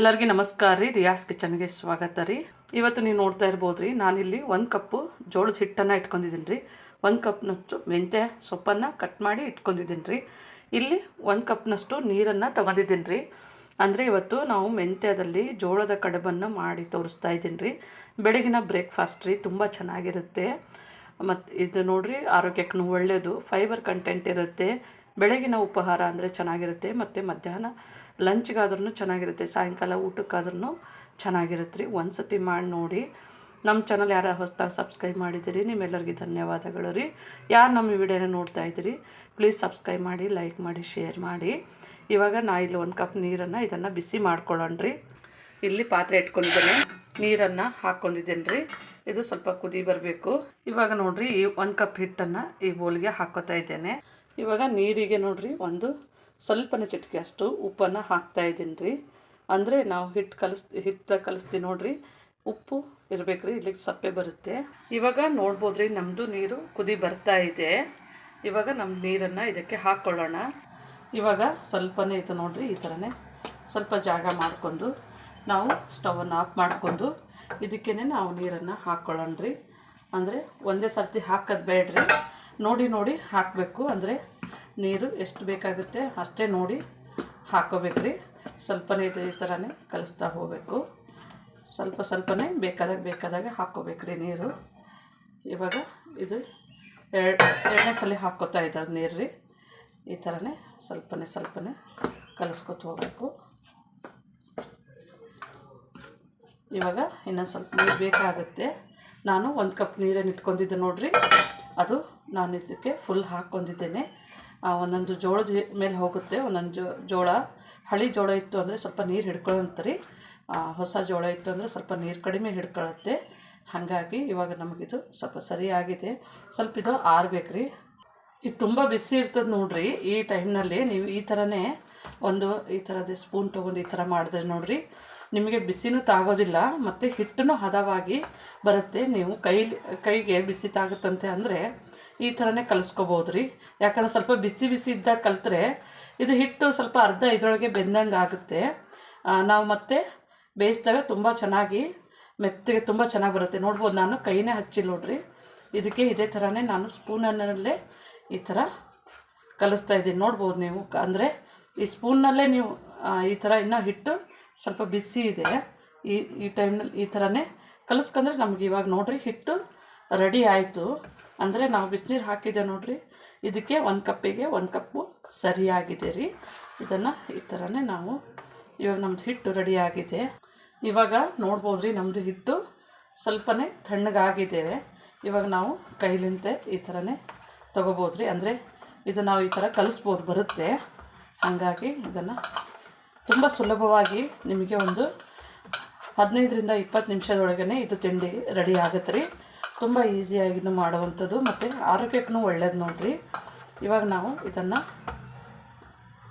ಎಲ್ಲರಿಗೂ ನಮಸ್ಕಾರ ರೀ. ರಿಯಾಸ್ ಕಿಚನ್ಗೆ ಸ್ವಾಗತ ರೀ. ಇವತ್ತು ನೀವು ನೋಡ್ತಾ ಇರ್ಬೋದು ರೀ, ನಾನಿಲ್ಲಿ 1 ಕಪ್ಪು ಜೋಳದ ಹಿಟ್ಟನ್ನು ಇಟ್ಕೊಂಡಿದ್ದೀನಿ ರೀ. 1 ಕಪ್ನಷ್ಟು ಮೆಂತ್ಯ ಸೊಪ್ಪನ್ನು ಕಟ್ ಮಾಡಿ ಇಟ್ಕೊಂಡಿದ್ದೀನಿ ರೀ. ಇಲ್ಲಿ 1 ಕಪ್ನಷ್ಟು ನೀರನ್ನು ತೊಗೊಂಡಿದ್ದೀನಿ ರೀ. ಅಂದರೆ ಇವತ್ತು ನಾವು ಮೆಂತ್ಯದಲ್ಲಿ ಜೋಳದ ಕಡುಬನ್ನು ಮಾಡಿ ತೋರಿಸ್ತಾ ಇದ್ದೀನಿ ರೀ. ಬೆಳಗಿನ ಬ್ರೇಕ್ಫಾಸ್ಟ್ ರೀ, ತುಂಬ ಚೆನ್ನಾಗಿರುತ್ತೆ. ಮತ್ತು ಇದು ನೋಡಿರಿ, ಆರೋಗ್ಯಕ್ಕೂ ಒಳ್ಳೆಯದು, ಫೈಬರ್ ಕಂಟೆಂಟ್ ಇರುತ್ತೆ. ಬೆಳಗಿನ ಉಪಹಾರ ಅಂದರೆ ಚೆನ್ನಾಗಿರುತ್ತೆ, ಮತ್ತು ಮಧ್ಯಾಹ್ನ ಲಂಚ್ಗಾದ್ರೂ ಚೆನ್ನಾಗಿರುತ್ತೆ, ಸಾಯಂಕಾಲ ಊಟಕ್ಕಾದ್ರೂ ಚೆನ್ನಾಗಿರುತ್ತೆ ರೀ. ಒಂದು ಸತಿ ಮಾಡಿ ನೋಡಿ. ನಮ್ಮ ಚಾನಲ್ ಯಾರು ಹೊಸದಾಗಿ ಸಬ್ಸ್ಕ್ರೈಬ್ ಮಾಡಿದ್ದೀರಿ, ನಿಮ್ಮೆಲ್ಲರಿಗೂ ಧನ್ಯವಾದಗಳು ರೀ. ಯಾರು ನಮ್ಮ ವಿಡಿಯೋನ ನೋಡ್ತಾ ಇದ್ದೀರಿ, ಪ್ಲೀಸ್ ಸಬ್ಸ್ಕ್ರೈಬ್ ಮಾಡಿ, ಲೈಕ್ ಮಾಡಿ, ಶೇರ್ ಮಾಡಿ. ಇವಾಗ ನಾ ಇಲ್ಲಿ 1 ಕಪ್ ನೀರನ್ನು ಇದನ್ನು ಬಿಸಿ ಮಾಡ್ಕೊಳ್ಳೋಣ ರೀ. ಇಲ್ಲಿ ಪಾತ್ರೆ ಇಟ್ಕೊಂಡಿದ್ದೇನೆ, ನೀರನ್ನು ಹಾಕ್ಕೊಂಡಿದ್ದೇನೆ ರೀ. ಇದು ಸ್ವಲ್ಪ ಕುದಿ ಬರಬೇಕು. ಇವಾಗ ನೋಡಿರಿ, ಈ 1 ಕಪ್ ಹಿಟ್ಟನ್ನು ಈ ಬೋಲ್ಗೆ ಹಾಕ್ಕೋತಾ ಇದ್ದೇನೆ. ಇವಾಗ ನೀರಿಗೆ ನೋಡಿರಿ, ಒಂದು ಸ್ವಲ್ಪನೇ ಚಿಟಿಕೆ ಅಷ್ಟು ಉಪ್ಪನ್ನು ಹಾಕ್ತಾಯಿದ್ದೀನಿ ರೀ. ಅಂದರೆ ನಾವು ಹಿಟ್ಟು ಕಲಿಸ್ತೀವಿ ನೋಡಿರಿ, ಉಪ್ಪು ಇರಬೇಕು ರೀ, ಇಲ್ಲಿಗೆ ಸಪ್ಪೆ ಬರುತ್ತೆ. ಇವಾಗ ನೋಡ್ಬೋದು ರೀ, ನಮ್ಮದು ನೀರು ಕುದಿ ಬರ್ತಾ ಇದೆ. ಇವಾಗ ನಮ್ಮ ನೀರನ್ನು ಇದಕ್ಕೆ ಹಾಕ್ಕೊಳ್ಳೋಣ. ಇವಾಗ ಸ್ವಲ್ಪನೇ ಇದು ನೋಡಿರಿ, ಈ ಥರನೇ ಸ್ವಲ್ಪ ಜಾಗ ಮಾಡಿಕೊಂಡು ನಾವು ಸ್ಟವನ್ನು ಆಫ್ ಮಾಡಿಕೊಂಡು ಇದಕ್ಕೇ ನಾವು ನೀರನ್ನು ಹಾಕ್ಕೊಳ್ಳೋಣ ರೀ. ಅಂದರೆ ಒಂದೇ ಸರ್ತಿ ಹಾಕೋದು ಬೇಡ್ರಿ, ನೋಡಿ ಹಾಕಬೇಕು. ಅಂದರೆ ನೀರು ಎಷ್ಟು ಬೇಕಾಗುತ್ತೆ ಅಷ್ಟೇ ನೋಡಿ ಹಾಕೋಬೇಕ್ರಿ. ಸ್ವಲ್ಪನೇ ಇದು ಈ ಥರನೇ ಕಲಿಸ್ತಾ ಹೋಗಬೇಕು. ಸ್ವಲ್ಪನೇ ಬೇಕಾದಾಗ ಹಾಕ್ಕೋಬೇಕ್ರಿ ನೀರು. ಇವಾಗ ಇದು ಎರಡನೇ ಸಲ ಹಾಕ್ಕೋತಾ ಇದ್ದಾರೆ ನೀರು ರೀ. ಈ ಥರನೇ ಸ್ವಲ್ಪನೇ ಕಲಿಸ್ಕೊತ ಹೋಗಬೇಕು. ಇವಾಗ ಇನ್ನೊಂದು ಸ್ವಲ್ಪ ನೀರು ಬೇಕಾಗುತ್ತೆ. ನಾನು 1 ಕಪ್ ನೀರನ್ನು ಇಟ್ಕೊಂಡಿದ್ದೆ ನೋಡಿರಿ, ಅದು ನಾನು ಇದಕ್ಕೆ ಫುಲ್ ಹಾಕ್ಕೊಂಡಿದ್ದೇನೆ. ಒಂದೊಂದು ಜೋಳದ ಮೇಲೆ ಹೋಗುತ್ತೆ. ಒಂದೊಂದು ಜೋಳ, ಹಳಿ ಜೋಳ ಇತ್ತು ಅಂದರೆ ಸ್ವಲ್ಪ ನೀರು ಹಿಡ್ಕೊಳ್ಳುತ್ತೆ, ಹೊಸ ಜೋಳ ಇತ್ತು ಅಂದರೆ ಸ್ವಲ್ಪ ನೀರು ಕಡಿಮೆ ಹಿಡ್ಕೊಳ್ಳುತ್ತೆ. ಹಾಗಾಗಿ ಇವಾಗ ನಮಗಿದು ಸ್ವಲ್ಪ ಸರಿಯಾಗಿದೆ. ಸ್ವಲ್ಪ ಇದು ಆರಬೇಕು ರೀ. ಇದು ತುಂಬ ಬಿಸಿ ಇರ್ತದೆ ನೋಡಿರಿ. ಈ ಟೈಮ್ನಲ್ಲಿ ನೀವು ಈ ಥರನೇ ಈ ಥರದ ಸ್ಪೂನ್ ತೊಗೊಂಡು ಈ ಥರ ಮಾಡಿದ್ರೆ ನೋಡಿರಿ, ನಿಮಗೆ ಬಿಸಿನೂ ತಾಗೋದಿಲ್ಲ ಮತ್ತು ಹಿಟ್ಟೂ ಹದವಾಗಿ ಬರುತ್ತೆ. ನೀವು ಕೈಗೆ ಬಿಸಿ ತಾಗುತ್ತಂತೆ ಅಂದರೆ ಈ ಥರನೇ ಕಲಿಸ್ಕೋಬೋದು ರೀ. ಯಾಕಂದ್ರೆ ಸ್ವಲ್ಪ ಬಿಸಿ ಇದ್ದಾಗ ಕಲಿತ್ರೆ ಇದು ಹಿಟ್ಟು ಸ್ವಲ್ಪ ಅರ್ಧ ಇದರೊಳಗೆ ಬೆಂದಂಗೆ ಆಗುತ್ತೆ. ನಾವು ಮತ್ತೆ ಬೇಯಿಸಿದಾಗ ತುಂಬ ಚೆನ್ನಾಗಿ ಮೆತ್ತಗೆ ತುಂಬ ಚೆನ್ನಾಗಿ ಬರುತ್ತೆ. ನೋಡ್ಬೋದು, ನಾನು ಕೈನೇ ಹಚ್ಚಿಲ್ಲ ನೋಡ್ರಿ. ಇದಕ್ಕೆ ಇದೇ ಥರನೇ ನಾನು ಸ್ಪೂನಲ್ಲೇ ಈ ಥರ ಕಲಿಸ್ತಾ ಇದ್ದೀನಿ. ನೋಡ್ಬೋದು ನೀವು, ಅಂದರೆ ಈ ಸ್ಪೂನ್ನಲ್ಲೇ ನೀವು ಈ ಥರ ಇನ್ನೂ ಹಿಟ್ಟು ಸ್ವಲ್ಪ ಬಿಸಿ ಇದೆ. ಈ ಟೈಮ್ನಲ್ಲಿ ಈ ಥರನೇ ಕಲಿಸ್ಕೊಂಡ್ರೆ ನಮ್ಗೆ ಇವಾಗ ನೋಡಿರಿ ಹಿಟ್ಟು ರೆಡಿ ಆಯಿತು. ಅಂದರೆ ನಾವು ಬಿಸಿನೀರು ಹಾಕಿದ್ದೆ ನೋಡಿರಿ, ಇದಕ್ಕೆ 1 ಕಪ್ಪಿಗೆ 1 ಕಪ್ಪು ಸರಿಯಾಗಿದೆ ರೀ. ಇದನ್ನು ಈ ಥರನೇ ನಾವು ಇವಾಗ ನಮ್ಮದು ಹಿಟ್ಟು ರೆಡಿಯಾಗಿದೆ. ಇವಾಗ ನೋಡ್ಬೋದು ರೀ, ನಮ್ಮದು ಹಿಟ್ಟು ಸ್ವಲ್ಪನೇ ತಣ್ಣಗಾಗಿದೆ. ಇವಾಗ ನಾವು ಕೈಲಿಂದ ಈ ಥರನೇ ತೊಗೋಬೋದು ರೀ. ಅಂದರೆ ಇದು ನಾವು ಈ ಥರ ಕಲಿಸ್ಬೋದು ಬರುತ್ತೆ. ಹಾಗಾಗಿ ಇದನ್ನು ತುಂಬ ಸುಲಭವಾಗಿ ನಿಮಗೆ ಒಂದು 15ರಿಂದ 20 ನಿಮಿಷದೊಳಗೇ ಇದು ತಿಂಡಿ ರೆಡಿ ಆಗುತ್ತೆ ರೀ. ತುಂಬ ಈಸಿಯಾಗಿನೂ ಮಾಡುವಂಥದ್ದು ಮತ್ತು ಆರೋಗ್ಯಕ್ಕೂ ಒಳ್ಳೇದು ನೋಡಿರಿ. ಇವಾಗ ನಾವು ಇದನ್ನು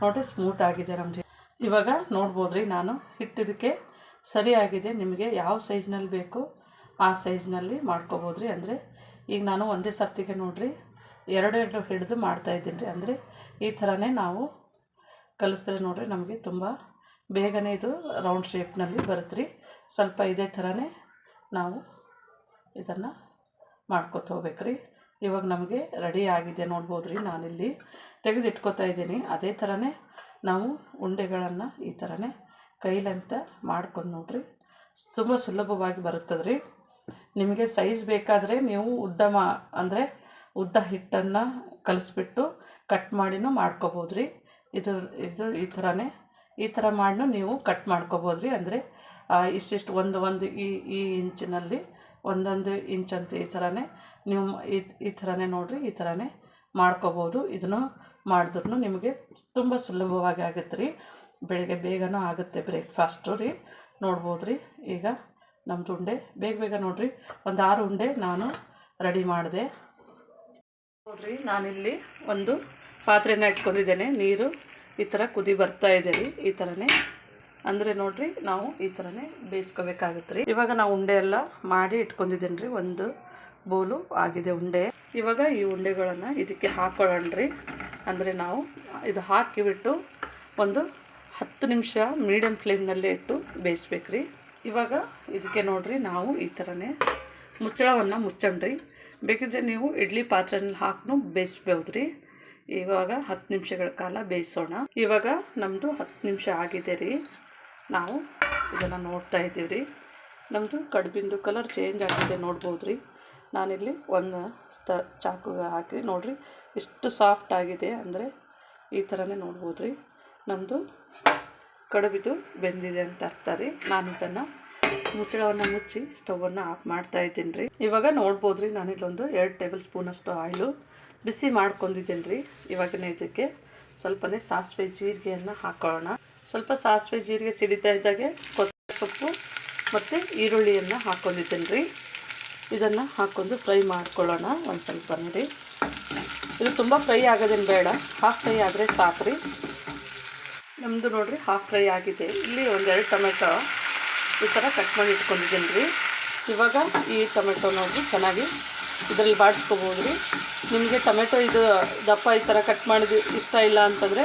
ನೋಡಿರಿ, ಸ್ಮೂತ್ ಆಗಿದೆ ನಮ್ಮದು. ಇವಾಗ ನೋಡ್ಬೋದು ರೀ, ನಾನು ಹಿಟ್ಟಿದಕ್ಕೆ ಸರಿಯಾಗಿದೆ. ನಿಮಗೆ ಯಾವ ಸೈಜ್ನಲ್ಲಿ ಬೇಕು ಆ ಸೈಜ್ನಲ್ಲಿ ಮಾಡ್ಕೋಬೋದು ರೀ. ಅಂದರೆ ಈಗ ನಾನು ಒಂದೇ ಸರ್ತಿಗೆ ನೋಡಿರಿ ಎರಡು ಹಿಡಿದು ಮಾಡ್ತಾಯಿದ್ದೀನಿ ರೀ. ಅಂದರೆ ಈ ಥರನೇ ನಾವು ಕಲಿಸಿದ್ರೆ ನೋಡಿರಿ, ನಮಗೆ ತುಂಬ ಬೇಗನೆ ಇದು ರೌಂಡ್ ಶೇಪ್ನಲ್ಲಿ ಬರುತ್ತೆ ರೀ. ಸ್ವಲ್ಪ ಇದೇ ಥರನೇ ನಾವು ಇದನ್ನು ಮಾಡ್ಕೊತ ಹೋಗ್ಬೇಕು ರೀ. ಇವಾಗ ನಮಗೆ ರೆಡಿ ಆಗಿದೆ ನೋಡ್ಬೋದು ರೀ. ನಾನಿಲ್ಲಿ ತೆಗೆದು ಇಟ್ಕೊತಾ ಇದ್ದೀನಿ. ಅದೇ ಥರನೇ ನಾವು ಉಂಡೆಗಳನ್ನು ಈ ಥರನೇ ಕೈಲಂತ ಮಾಡ್ಕೊಂಡು ನೋಡಿರಿ, ತುಂಬ ಸುಲಭವಾಗಿ ಬರುತ್ತದೆ ರೀ. ನಿಮಗೆ ಸೈಜ್ ಬೇಕಾದರೆ ನೀವು ಉದ್ದ ಹಿಟ್ಟನ್ನು ಕಲಿಸ್ಬಿಟ್ಟು ಕಟ್ ಮಾಡಿನೂ ಮಾಡ್ಕೋಬೋದು ರೀ. ಇದು ಈ ಥರ ಮಾಡಿನೂ ನೀವು ಕಟ್ ಮಾಡ್ಕೋಬೋದು ರೀ. ಅಂದರೆ ಇಷ್ಟಿಷ್ಟು ಒಂದು ಈ ಇಂಚಿನಲ್ಲಿ 1 ಇಂಚ್ ಅಂತ ಈ ಥರನೇ ನೀವು ಈ ಥರನೇ ನೋಡಿರಿ, ಈ ಥರನೇ ಮಾಡ್ಕೋಬೋದು. ಇದನ್ನು ಮಾಡಿದ್ರೂ ನಿಮಗೆ ತುಂಬ ಸುಲಭವಾಗಿ ಆಗುತ್ತೆ ರೀ. ಬೆಳಗ್ಗೆ ಬೇಗನೂ ಆಗುತ್ತೆ ಬ್ರೇಕ್ಫಾಸ್ಟು ರೀ. ನೋಡ್ಬೋದು ರೀ, ಈಗ ನಮ್ಮದು ಉಂಡೆ ಬೇಗ ನೋಡಿರಿ, ಒಂದು 6 ಉಂಡೆ ನಾನು ರೆಡಿ ಮಾಡಿದೆ ನೋಡಿರಿ. ನಾನಿಲ್ಲಿ ಒಂದು ಪಾತ್ರೆನ ಇಟ್ಕೊಂಡಿದ್ದೇನೆ. ನೀರು ಈ ಥರ ಕುದಿ ಬರ್ತಾ ಇದೆ ರೀ. ಈ ಥರನೇ ಅಂದರೆ ನೋಡಿರಿ, ನಾವು ಈ ಥರನೇ ಬೇಯಿಸ್ಕೋಬೇಕಾಗುತ್ತೆ ರೀ. ಇವಾಗ ನಾವು ಉಂಡೆ ಎಲ್ಲ ಮಾಡಿ ಇಟ್ಕೊಂಡಿದ್ದೇನೆ ರೀ. ಒಂದು ಬೋಲು ಆಗಿದೆ ಉಂಡೆ. ಇವಾಗ ಈ ಉಂಡೆಗಳನ್ನು ಇದಕ್ಕೆ ಹಾಕ್ಕೊಳ್ಳೋಣ ರೀ. ಅಂದರೆ ನಾವು ಇದು ಹಾಕಿಬಿಟ್ಟು ಒಂದು 10 ನಿಮಿಷ ಮೀಡಿಯಮ್ ಫ್ಲೇಮ್ನಲ್ಲೇ ಇಟ್ಟು ಬೇಯಿಸ್ಬೇಕ್ರಿ. ಇವಾಗ ಇದಕ್ಕೆ ನೋಡಿರಿ ನಾವು ಈ ಥರನೇ ಮುಚ್ಚಳವನ್ನು ಮುಚ್ಚಣ್ರಿ. ಬೇಕಿದ್ರೆ ನೀವು ಇಡ್ಲಿ ಪಾತ್ರೆನಲ್ಲಿ ಹಾಕಿ ಬೇಯಿಸ್ಬೋದು ರೀ. ಇವಾಗ 10 ನಿಮಿಷಗಳ ಕಾಲ ಬೇಯಿಸೋಣ. ಇವಾಗ ನಮ್ಮದು 10 ನಿಮಿಷ ಆಗಿದೆ ರೀ. ನಾವು ಇದನ್ನು ನೋಡ್ತಾ ಇದ್ದೀವಿ ರೀ. ನಮ್ಮದು ಕಡುಬಿಂದು ಕಲರ್ ಚೇಂಜ್ ಆಗಿದೆ ನೋಡ್ಬೋದು ರೀ. ನಾನಿಲ್ಲಿ ಒಂದು ಚಾಕುಗೆ ಹಾಕಿ ನೋಡಿರಿ ಎಷ್ಟು ಸಾಫ್ಟ್ ಆಗಿದೆ ಅಂದರೆ ಈ ಥರನೇ ನೋಡ್ಬೋದು ರೀ. ನಮ್ಮದು ಕಡುಬಿದು ಬೆಂದಿದೆ ಅಂತ ಅರ್ಥ ರೀ. ನಾನು ಇದನ್ನು ಮುಚ್ಚಳವನ್ನು ಮುಚ್ಚಿ ಸ್ಟವನ್ನು ಆಫ್ ಮಾಡ್ತಾ ಇದ್ದೀನಿ ರೀ. ಇವಾಗ ನೋಡ್ಬೋದು ರೀ, ನಾನಿಲ್ಲೊಂದು 2 ಟೇಬಲ್ ಸ್ಪೂನಷ್ಟು ಆಯಿಲು ಬಿಸಿ ಮಾಡ್ಕೊಂಡಿದ್ದೀನಿ ರೀ. ಇವಾಗಿನ ಇದಕ್ಕೆ ಸ್ವಲ್ಪನೇ ಸಾಸಿವೆ ಜೀರಿಗೆಯನ್ನು ಹಾಕೊಳ್ಳೋಣ. ಸ್ವಲ್ಪ ಸಾಸಿವೆ ಜೀರಿಗೆ ಸಿಡಿತಾ ಇದ್ದಾಗೆ ಕೊತ್ತಂಬರಿ ಸೊಪ್ಪು ಮತ್ತು ಈರುಳ್ಳಿಯನ್ನು ಹಾಕ್ಕೊಂಡಿದ್ದೀನಿ ರೀ. ಇದನ್ನು ಹಾಕ್ಕೊಂಡು ಫ್ರೈ ಮಾಡ್ಕೊಳ್ಳೋಣ ಒಂದು ಸ್ವಲ್ಪನೇ ರೀ. ಇದು ತುಂಬ ಫ್ರೈ ಆಗೋದೇನು ಬೇಡ, ಹಾಫ್ ಫ್ರೈ ಆದರೆ ಸಾಕು ರೀ. ನಮ್ಮದು ನೋಡಿರಿ ಹಾಫ್ ಫ್ರೈ ಆಗಿದೆ. ಇಲ್ಲಿ 1-2 ಟೊಮೆಟೊ ಈ ಥರ ಕಟ್ ಮಾಡಿ ಇಟ್ಕೊಂಡಿದ್ದೀನಿ ರೀ. ಇವಾಗ ಈ ಟೊಮೆಟೊ ನೋಡಿರಿ ಚೆನ್ನಾಗಿ ಇದರಲ್ಲಿ ಬಾಡಿಸ್ಕೋಬೋದು ರೀ. ನಿಮಗೆ ಟೊಮೆಟೊ ಇದು ದಪ್ಪ ಈ ಥರ ಕಟ್ ಮಾಡಿದ್ದು ಇಷ್ಟ ಇಲ್ಲ ಅಂತಂದರೆ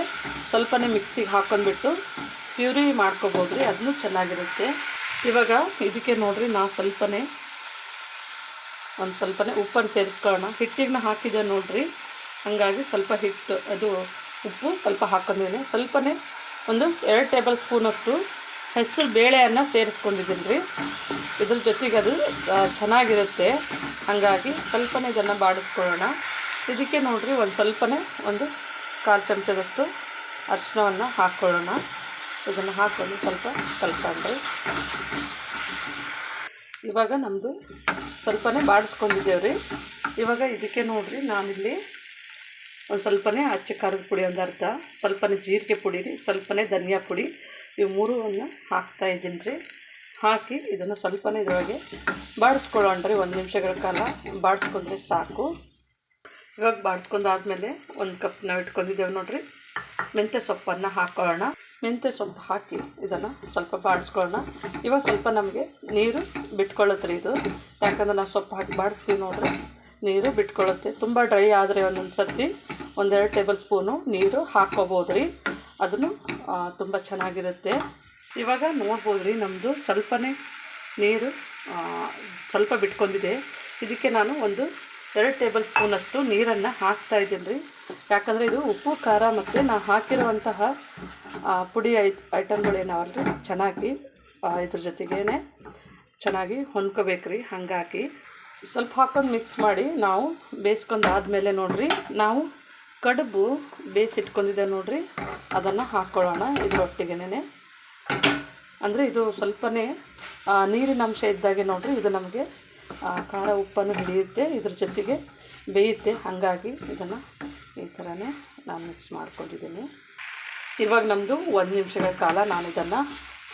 ಸ್ವಲ್ಪನೇ ಮಿಕ್ಸಿಗೆ ಹಾಕ್ಕೊಂಡ್ಬಿಟ್ಟು ಪ್ಯೂರಿ ಮಾಡ್ಕೋಬೋದು ರೀ, ಅದನ್ನು ಚೆನ್ನಾಗಿರುತ್ತೆ. ಇವಾಗ ಇದಕ್ಕೆ ನೋಡಿರಿ ನಾವು ಸ್ವಲ್ಪನೇ ಉಪ್ಪನ್ನು ಸೇರಿಸ್ಕೊಳ್ಳೋಣ. ಹಿಟ್ಟಿಗೆ ಹಾಕಿದೆ ನೋಡಿರಿ, ಹಾಗಾಗಿ ಸ್ವಲ್ಪ ಹಿಟ್ಟು ಅದು ಉಪ್ಪು ಸ್ವಲ್ಪ ಹಾಕೊಂಡಿದ್ದೀನಿ. ಸ್ವಲ್ಪನೇ ಒಂದು 2 ಟೇಬಲ್ ಸ್ಪೂನಷ್ಟು ಹೆಸರು ಬೇಳೆಯನ್ನು ಸೇರಿಸ್ಕೊಂಡಿದ್ದೀನಿ ರೀ. ಇದ್ರ ಜೊತೆಗೆ ಅದು ಚೆನ್ನಾಗಿರುತ್ತೆ, ಹಾಗಾಗಿ ಸ್ವಲ್ಪನೇ ಇದನ್ನು ಬಾಡಿಸ್ಕೊಳ್ಳೋಣ. ಇದಕ್ಕೆ ನೋಡಿರಿ ಒಂದು 1/4 ಚಮಚದಷ್ಟು ಅರಿಶಿನವನ್ನು ಹಾಕ್ಕೊಳ್ಳೋಣ. ಇದನ್ನು ಹಾಕ್ಕೊಂಡು ಸ್ವಲ್ಪ ಕಲ್ಕೊಂಡ್ರಿ. ಇವಾಗ ನಮ್ಮದು ಸ್ವಲ್ಪನೇ ಬಾಡಿಸ್ಕೊಂಡಿದ್ದೇವೆ ರೀ. ಇವಾಗ ಇದಕ್ಕೆ ನೋಡಿರಿ ನಾನಿಲ್ಲಿ ಒಂದು ಸ್ವಲ್ಪನೇ ಅಚ್ಚ ಖಾರದ ಪುಡಿ ಒಂದು ಅರ್ಧ, ಸ್ವಲ್ಪನೇ ಜೀರಿಗೆ ಪುಡಿ ರೀ, ಸ್ವಲ್ಪನೇ ಧನಿಯಾ ಪುಡಿ, ಇವು 3 ಹಾಕ್ತಾಯಿದ್ದೀನಿ ರೀ. ಹಾಕಿ ಇದನ್ನು ಸ್ವಲ್ಪನೇ ಇದರೊಳಗೆ ಬಾಡಿಸ್ಕೊಳ್ಳೋಣ ರೀ. 1 ನಿಮಿಷಗಳ ಕಾಲ ಬಾಡಿಸ್ಕೊಂಡ್ರೆ ಸಾಕು. ಇವಾಗ ಬಾಡಿಸ್ಕೊಂಡಾದ್ಮೇಲೆ 1 ಕಪ್ ನಾವು ಇಟ್ಕೊಂಡಿದ್ದೇವೆ ನೋಡಿರಿ, ಮೆಂತ್ಯ ಸೊಪ್ಪನ್ನು ಹಾಕ್ಕೊಳ್ಳೋಣ. ಮೆಂತ್ಯ ಸೊಪ್ಪು ಹಾಕಿ ಇದನ್ನು ಸ್ವಲ್ಪ ಬಾಡಿಸ್ಕೊಳ್ಳೋಣ. ಇವಾಗ ಸ್ವಲ್ಪ ನಮಗೆ ನೀರು ಬಿಟ್ಕೊಳ್ಳುತ್ತೆ ರೀ ಇದು, ಯಾಕಂದ್ರೆ ನಾವು ಸೊಪ್ಪು ಹಾಕಿ ಬಾಡಿಸ್ತೀವಿ ನೋಡಿರಿ, ನೀರು ಬಿಟ್ಕೊಳ್ಳುತ್ತೆ. ತುಂಬ ಡ್ರೈ ಆದರೆ ಒಂದೊಂದು ಸರ್ತಿ 1-2 ಟೇಬಲ್ ಸ್ಪೂನು ನೀರು ಹಾಕ್ಕೋಬೋದು ರೀ, ಅದನ್ನು ತುಂಬ ಚೆನ್ನಾಗಿರುತ್ತೆ. ಇವಾಗ ನೋಡ್ಬೋದು ರೀ, ನಮ್ಮದು ಸ್ವಲ್ಪನೇ ನೀರು ಸ್ವಲ್ಪ ಬಿಟ್ಕೊಂಡಿದೆ. ಇದಕ್ಕೆ ನಾನು 1-2 ಟೇಬಲ್ ಸ್ಪೂನಷ್ಟು ನೀರನ್ನು ಹಾಕ್ತಾಯಿದ್ದೀನಿ ರೀ. ಯಾಕಂದರೆ ಇದು ಉಪ್ಪು ಖಾರ ಮತ್ತು ನಾವು ಹಾಕಿರುವಂತಹ ಪುಡಿ ಐಟಮ್ಗಳೇನಾವಲ್ಲ ರೀ ಚೆನ್ನಾಗಿ ಇದ್ರ ಜೊತೆಗೇ ಚೆನ್ನಾಗಿ ಹೊಂದ್ಕೋಬೇಕು ರೀ. ಹಾಗಾಗಿ ಸ್ವಲ್ಪ ಹಾಕ್ಕೊಂಡು ಮಿಕ್ಸ್ ಮಾಡಿ ನಾವು ಬೇಯಿಸ್ಕೊಂಡಾದ್ಮೇಲೆ ನೋಡಿರಿ ನಾವು ಕಡುಬು ಬೇಯಿಸಿಟ್ಕೊಂಡಿದ್ದೆ ನೋಡಿರಿ, ಅದನ್ನು ಹಾಕ್ಕೊಳ್ಳೋಣ ಇದರೊಟ್ಟಿಗೆನೇ. ಅಂದರೆ ಇದು ಸ್ವಲ್ಪನೇ ನೀರಿನ ಅಂಶ ಇದ್ದಾಗೆ ನೋಡಿರಿ, ಇದು ನಮಗೆ ಖಾರ ಉಪ್ಪನ್ನು ಹಿಡಿಯುತ್ತೆ, ಇದ್ರ ಜೊತೆಗೆ ಬೇಯುತ್ತೆ. ಹಾಗಾಗಿ ಇದನ್ನು ಈ ಥರನೇ ನಾನು ಮಿಕ್ಸ್ ಮಾಡ್ಕೊಂಡಿದ್ದೀನಿ. ಇವಾಗ ನಮ್ಮದು 1 ನಿಮಿಷಗಳ ಕಾಲ ನಾನು ಇದನ್ನು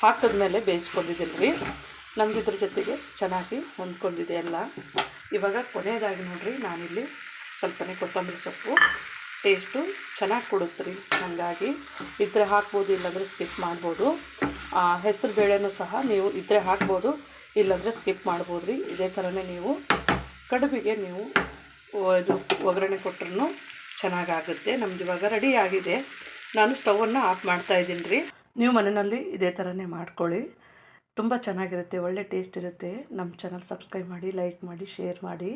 ಹಾಕಿದ್ಮೇಲೆ ಬೇಯಿಸ್ಕೊಂಡಿದ್ದೀನಿ ರೀ. ನಮ್ಗೆ ಇದ್ರ ಜೊತೆಗೆ ಚೆನ್ನಾಗಿ ಹೊಂದ್ಕೊಂಡಿದೆ ಎಲ್ಲ. ಇವಾಗ ಕೊನೆಯದಾಗಿ ನೋಡಿರಿ ನಾನಿಲ್ಲಿ ಸ್ವಲ್ಪನೇ ಕೊತ್ತಂಬರಿ ಸೊಪ್ಪು ಟೇಸ್ಟು ಚೆನ್ನಾಗಿ ಕೊಡುತ್ತೆ ರೀ, ಹಾಗಾಗಿ ಇದ್ದರೆ ಹಾಕ್ಬೋದು, ಇಲ್ಲಾಂದರೆ ಸ್ಕಿಪ್ ಮಾಡ್ಬೋದು. ಹೆಸರು ಬೇಳೆನೂ ಸಹ ನೀವು ಇದ್ದರೆ ಹಾಕ್ಬೋದು, ಇಲ್ಲಾಂದರೆ ಸ್ಕಿಪ್ ಮಾಡ್ಬೋದು ರೀ. ಇದೇ ಥರನೇ ನೀವು ಕಡುಬಿಗೆ ನೀವು ಇದು ಒಗ್ಗರಣೆ ಕೊಟ್ಟರು ಚೆನ್ನಾಗಾಗುತ್ತೆ. ನಮ್ದು ಇವಾಗ ರೆಡಿ ಆಗಿದೆ. ನಾನು ಸ್ಟವನ್ನು ಆಫ್ ಮಾಡ್ತಾಯಿದ್ದೀನಿ ರೀ. ನೀವು ಮನೆಯಲ್ಲಿ ಇದೇ ಥರನೇ ಮಾಡ್ಕೊಳ್ಳಿ, ತುಂಬ ಚೆನ್ನಾಗಿರುತ್ತೆ, ಒಳ್ಳೆ ಟೇಸ್ಟ್ ಇರುತ್ತೆ. ನಮ್ಮ ಚಾನಲ್ ಸಬ್ಸ್ಕ್ರೈಬ್ ಮಾಡಿ, ಲೈಕ್ ಮಾಡಿ, ಶೇರ್ ಮಾಡಿ.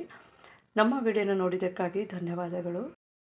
ನಮ್ಮ ವಿಡಿಯೋನ ನೋಡಿದ್ದಕ್ಕಾಗಿ ಧನ್ಯವಾದಗಳು.